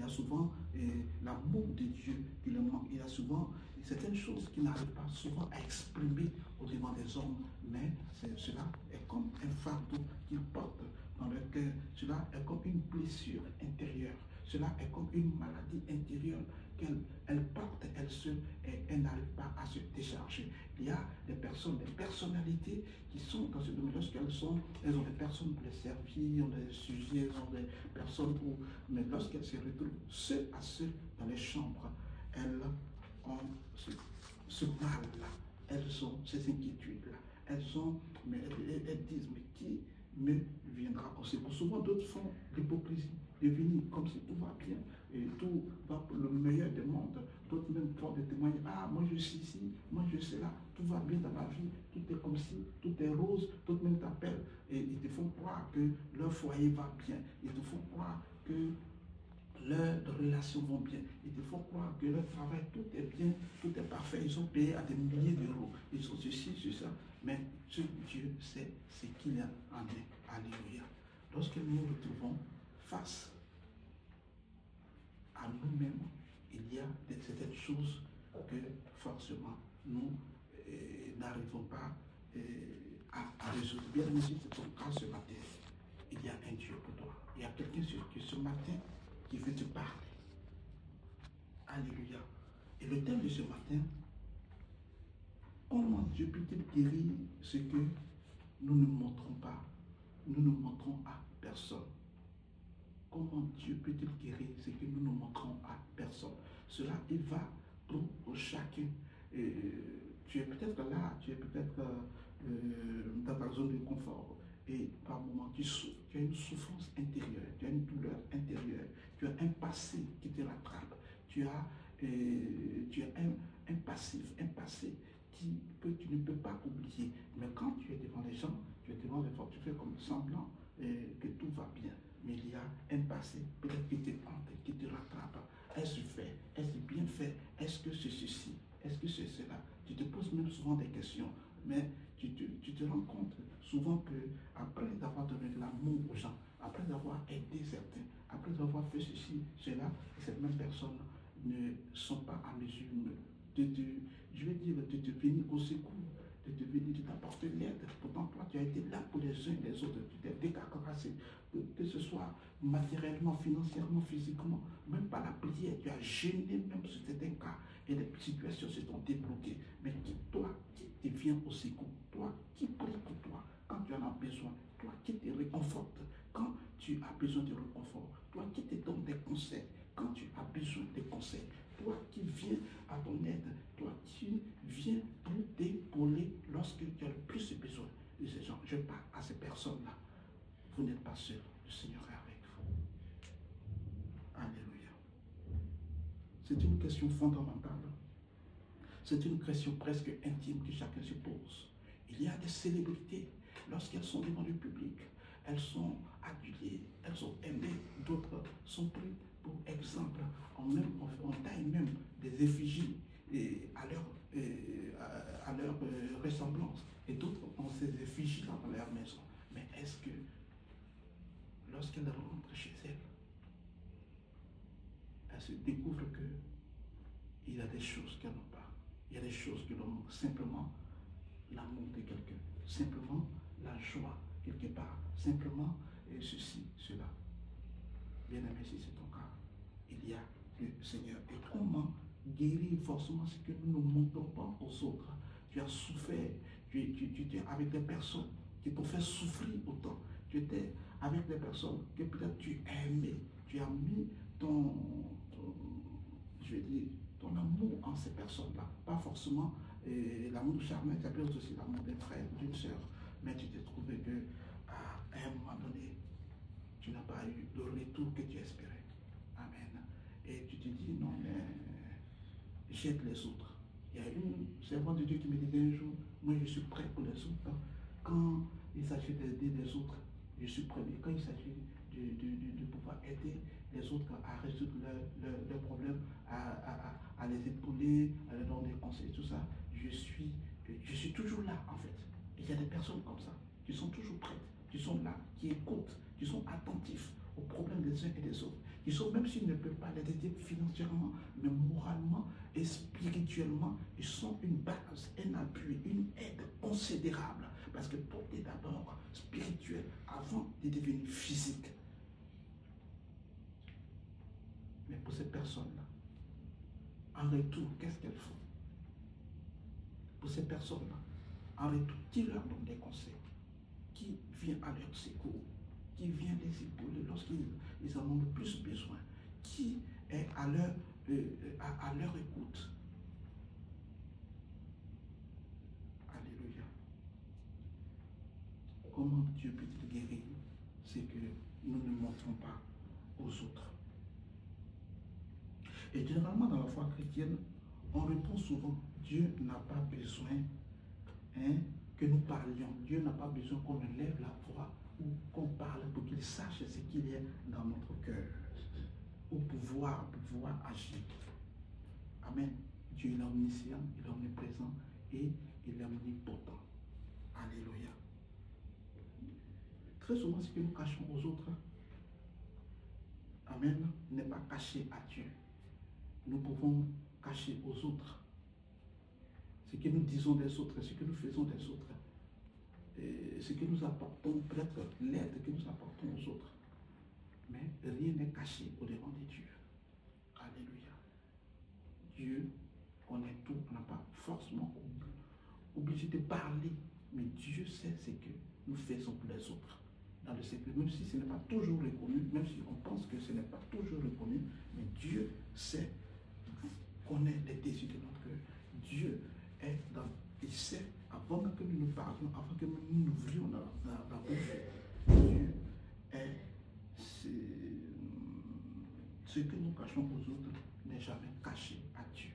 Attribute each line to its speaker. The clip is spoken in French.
Speaker 1: a souvent l'amour de Dieu qui le manque. Il y a souvent certaines choses qu'il n'arrive pas souvent à exprimer au devant des hommes, mais cela est comme un fardeau qu'il porte dans le cœur. Cela est comme une blessure intérieure. Cela est comme une maladie intérieure qu'elle porte elle seule et elle n'arrive pas à se décharger. Il y a des personnes, des personnalités qui sont dans ce domaine. Elles ont des personnes pour les servir, ont des sujets, elles ont des personnes pour... Mais lorsqu'elles se retrouvent seules à seules dans les chambres, elles ont ce mal-là, elles ont ces inquiétudes-là. Elles disent, mais qui me viendra au secours? Souvent d'autres font l'hypocrisie, de venir comme si tout va bien et tout va pour le meilleur des mondes. D'autres même font des témoignages. Ah, moi je suis ici, moi je suis là, tout va bien dans ma vie, tout est comme si, tout est rose. D'autres même t'appellent et ils te font croire que leur foyer va bien. Ils te font croire que leurs relations vont bien. Ils te font croire que leur travail, tout est bien, tout est parfait. Ils sont payés à des milliers d'euros. Ils sont ceci, ça. Mais ce Dieu sait ce qu'il en est. Alléluia. Lorsque nous nous retrouvons face à nous-mêmes, il y a certaines choses que forcément nous n'arrivons pas à résoudre. Bien aimé, si c'est ton cas ce matin, il y a un Dieu pour toi. Il y a quelqu'un qui ce matin qui veut te parler. Alléluia. Et le thème de ce matin, comment Dieu peut-il guérir ce que nous ne montrons pas, nous ne montrons à personne? Comment Dieu peut-il guérir ce que nous ne montrons à personne? Cela, il va pour chacun. Tu es peut-être là, tu es peut-être dans ta zone de confort. Et par moments, tu as une souffrance intérieure, tu as une douleur intérieure, tu as un passé qui te rattrape, tu as un passif, un passé que tu ne peux pas oublier. Mais quand tu es devant les gens, tu es devant les gens, tu fais comme semblant que tout va bien. Mais il y a un passé, peut-être qui te hante, qui te rattrape. Est-ce fait? Est-ce bien fait? Est-ce que c'est ceci? Est-ce que c'est cela? Tu te poses même souvent des questions, mais tu te rends compte souvent que après d'avoir donné de l'amour aux gens, après d'avoir aidé certains, après avoir fait ceci, cela, cette même personne ne sont pas en mesure de te venir au secours, de t'apporter l'aide. Pourtant, toi, tu as été là pour les uns et les autres. Tu t'es décarcassé, que ce soit matériellement, financièrement, physiquement, même par la prière. Tu as gêné même sur certains cas et les situations se sont débloquées. Mais toi qui te viens au secours, toi qui prie pour toi, quand tu en as besoin, toi qui te réconforte, quand tu as besoin de réconfort, toi qui te donne des conseils, quand tu as besoin de conseils, toi qui viens à ton aide, toi qui viens pour t'épauler lorsque tu as le plus besoin de ces gens. Je parle à ces personnes-là. Vous n'êtes pas seuls, le Seigneur est avec vous. Alléluia. C'est une question fondamentale. C'est une question presque intime que chacun se pose. Il y a des célébrités, lorsqu'elles sont devant le public, elles sont adulées, elles sont aimées, d'autres sont prises pour exemple. On taille même des effigies à leur ressemblance, et d'autres ont ces effigies dans leur maison. Mais est-ce que lorsqu'elles rentrent chez elles, elles se découvrent qu'il y a des choses qu'elles n'ont pas. Il y a des choses que l'on manque. Simplement l'amour de quelqu'un. Simplement la joie quelque part. Simplement ceci, cela. Bien aimé, si c'est ton cas, il y a le Seigneur. Et comment guérir forcément ce que nous ne montrons pas aux autres? Tu as souffert. Tu es avec des personnes qui t'ont fait souffrir autant. Tu étais avec des personnes que peut-être tu as aimé. Tu as mis ton amour en ces personnes-là. Pas forcément l'amour charnel, ça peut être aussi l'amour d'un frère, d'une sœur. Mais tu t'es trouvé qu'à un moment donné, tu n'as pas eu le retour que tu espérais. Amen. Et tu te dis, non, mais j'aide les autres. Il y a une servante de Dieu qui me disait un jour, moi je suis prêt pour les autres. Quand il s'agit d'aider les autres, je suis prêt. Mais quand il s'agit de pouvoir aider les autres à résoudre leurs problèmes, à les épauler, à leur donner des conseils, tout ça, je suis toujours là en fait. Et il y a des personnes comme ça, qui sont toujours prêtes, qui sont là, qui écoutent, qui sont attentifs aux problèmes des uns et des autres, Ils sont, même s'ils ne peuvent pas l'aider financièrement, mais moralement et spirituellement, ils sont une base, un appui, une aide considérable. Parce que tout est d'abord spirituel avant de devenir physique. Mais pour ces personnes-là, en retour, qu'est-ce qu'elles font? Pour ces personnes-là, en retour, qui leur donne des conseils? Qui vient à leur secours? Qui vient les épauler lorsqu'ils en ont le plus besoin? Qui est à leur écoute? Alléluia. Comment Dieu peut-il guérir? C'est que nous ne montrons pas aux autres. Et généralement dans la foi chrétienne, on répond souvent, Dieu n'a pas besoin que nous parlions. Dieu n'a pas besoin qu'on élève la voix ou qu'on parle pour qu'il sache ce qu'il y a dans notre cœur. Ou pouvoir agir. Amen. Dieu est omniscient, il est omniprésent et il est omnipotent. Alléluia. Très souvent, ce que nous cachons aux autres, Amen, n'est pas caché à Dieu. Nous pouvons cacher aux autres ce que nous disons des autres, ce que nous faisons des autres, et ce que nous apportons, peut-être l'aide que nous apportons aux autres. Mais rien n'est caché au-devant de Dieu. Alléluia. Dieu connaît tout, on n'a pas forcément obligé de parler, mais Dieu sait ce que nous faisons pour les autres. Dans le secret, même si ce n'est pas toujours reconnu, même si on pense que ce n'est pas toujours reconnu, mais Dieu sait, connaît les désirs de notre cœur. Dieu est il sait, avant que nous nous parlions, avant que nous nous ouvrions la bouche, Dieu est ce que nous cachons aux autres n'est jamais caché à Dieu.